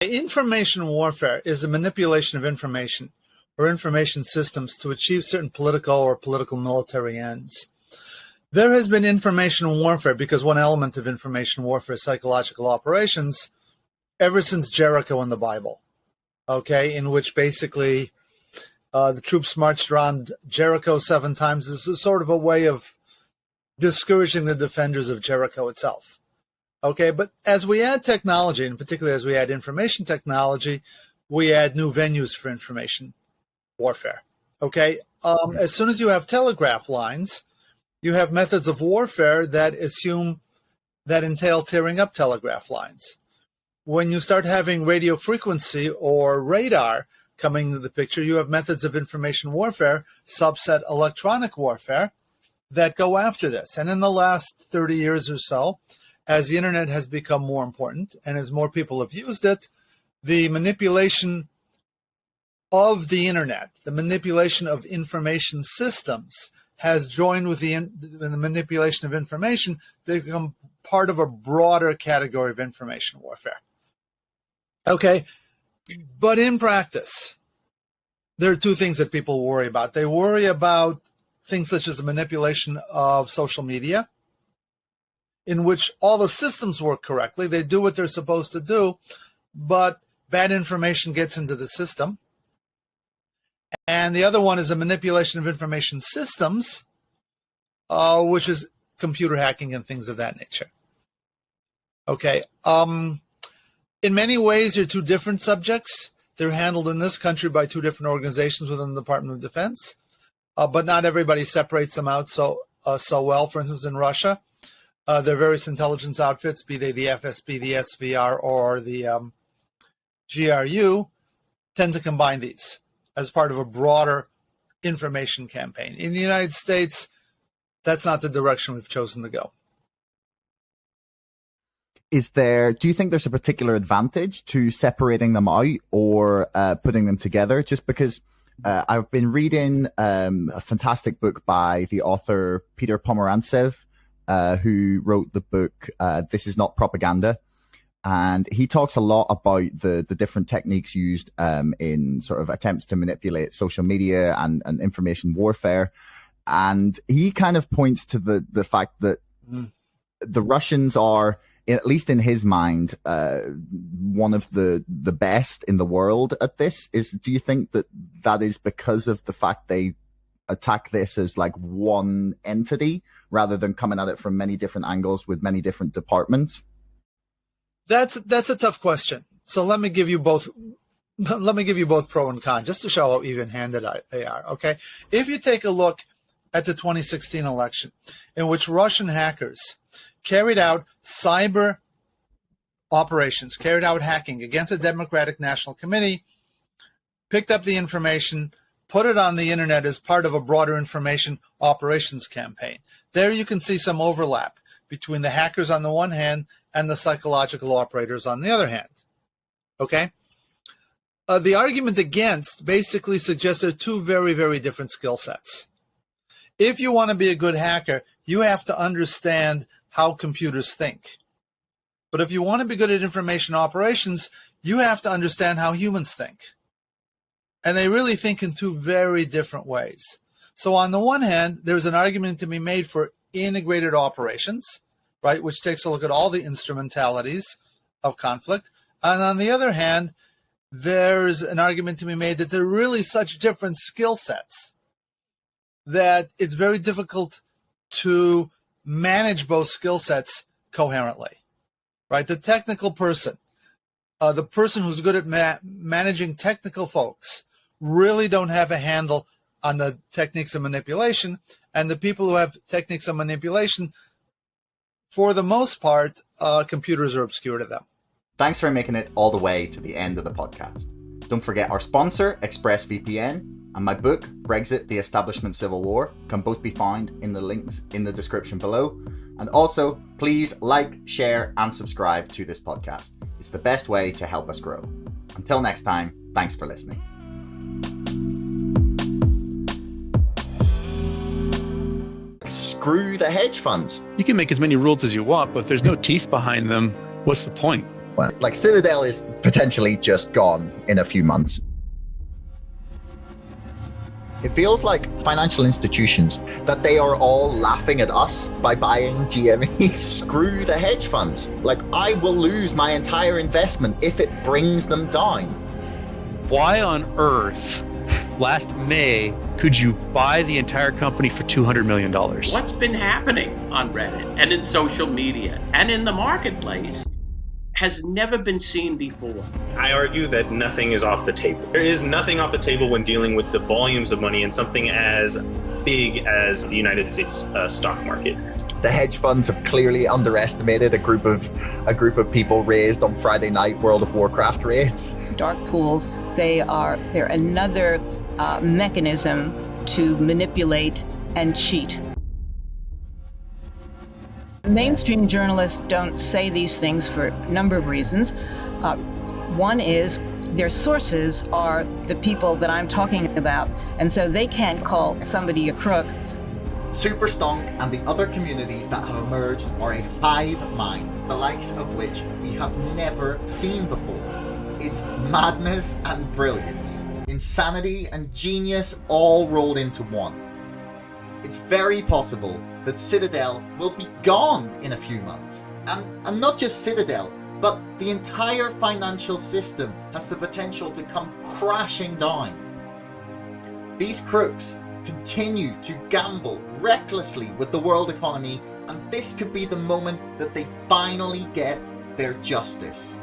Information warfare is a manipulation of information or information systems to achieve certain political or political military ends. There has been information warfare, because one element of information warfare is psychological operations, ever since Jericho in the Bible, okay, in which basically the troops marched around Jericho 7 times as sort of a way of discouraging the defenders of Jericho itself. Okay, but as we add technology, and particularly as we add information technology, we add new venues for information warfare. Okay, as soon as you have telegraph lines, you have methods of warfare that entail tearing up telegraph lines. When you start having radio frequency or radar coming into the picture, you have methods of information warfare, subset electronic warfare, that go after this. And in the last 30 years or so, as the internet has become more important and as more people have used it, the manipulation of the internet, the manipulation of information systems has joined with the manipulation of information. They become part of a broader category of information warfare. Okay, but in practice, there are 2 things that people worry about. They worry about things such as the manipulation of social media, in which all the systems work correctly. They do what they're supposed to do, but bad information gets into the system. And the other one is a manipulation of information systems, which is computer hacking and things of that nature. Okay. In many ways, they're 2 different subjects. They're handled in this country by 2 different organizations within the Department of Defense, but not everybody separates them out so well. For instance, in Russia, there are various intelligence outfits, be they the FSB, the SVR, or the GRU, tend to combine these as part of a broader information campaign. In the United States, that's not the direction we've chosen to go. Do you think there's a particular advantage to separating them out or putting them together? Just because I've been reading a fantastic book by the author Peter Pomeranzev, who wrote the book This Is Not Propaganda. And he talks a lot about the different techniques used in sort of attempts to manipulate social media and information warfare. And he kind of points to the fact that the Russians are, at least in his mind, one of the best in the world at this. Do you think that is because of the fact they attack this as like one entity rather than coming at it from many different angles with many different departments? That's a tough question. So let me give you both pro and con, just to show how even-handed they are. Okay, if you take a look at the 2016 election, in which Russian hackers carried out cyber operations, carried out hacking against the Democratic National Committee, picked up the information, put it on the internet as part of a broader information operations campaign. There you can see some overlap between the hackers on the one hand and the psychological operators on the other hand. Okay? The argument against basically suggests there are 2 very, very different skill sets. If you want to be a good hacker, you have to understand how computers think. But if you want to be good at information operations, you have to understand how humans think. And they really think in 2 very different ways. So on the one hand, there's an argument to be made for integrated operations, right, which takes a look at all the instrumentalities of conflict. And on the other hand, there's an argument to be made that there are really such different skill sets that it's very difficult to manage both skill sets coherently, right? The technical person, the person who's good at managing technical folks, really don't have a handle on the techniques of manipulation, and the people who have techniques of manipulation, for the most part, computers are obscure to them. Thanks for making it all the way to the end of the podcast. Don't forget our sponsor, ExpressVPN, and my book, Brexit, the Establishment Civil War, can both be found in the links in the description below. And also, please like, share, and subscribe to this podcast. It's the best way to help us grow. Until next time, thanks for listening. Screw the hedge funds. You can make as many rules as you want, but if there's no teeth behind them, what's the point? Well, like Citadel is potentially just gone in a few months. It feels like financial institutions, that they are all laughing at us by buying GME. Screw the hedge funds. Like, I will lose my entire investment if it brings them down. Why on earth, last May, could you buy the entire company for $200 million? What's been happening on Reddit and in social media and in the marketplace has never been seen before. I argue that nothing is off the table. There is nothing off the table when dealing with the volumes of money in something as big as the United States stock market. The hedge funds have clearly underestimated a group of people raised on Friday night World of Warcraft raids. Dark pools, they're another mechanism to manipulate and cheat. Mainstream journalists don't say these things for a number of reasons. One is their sources are the people that I'm talking about, and so they can't call somebody a crook. Superstonk and the other communities that have emerged are a hive mind, the likes of which we have never seen before. It's madness and brilliance, insanity and genius all rolled into one. It's very possible that Citadel will be gone in a few months. And not just Citadel, but the entire financial system has the potential to come crashing down. These crooks continue to gamble recklessly with the world economy, and this could be the moment that they finally get their justice.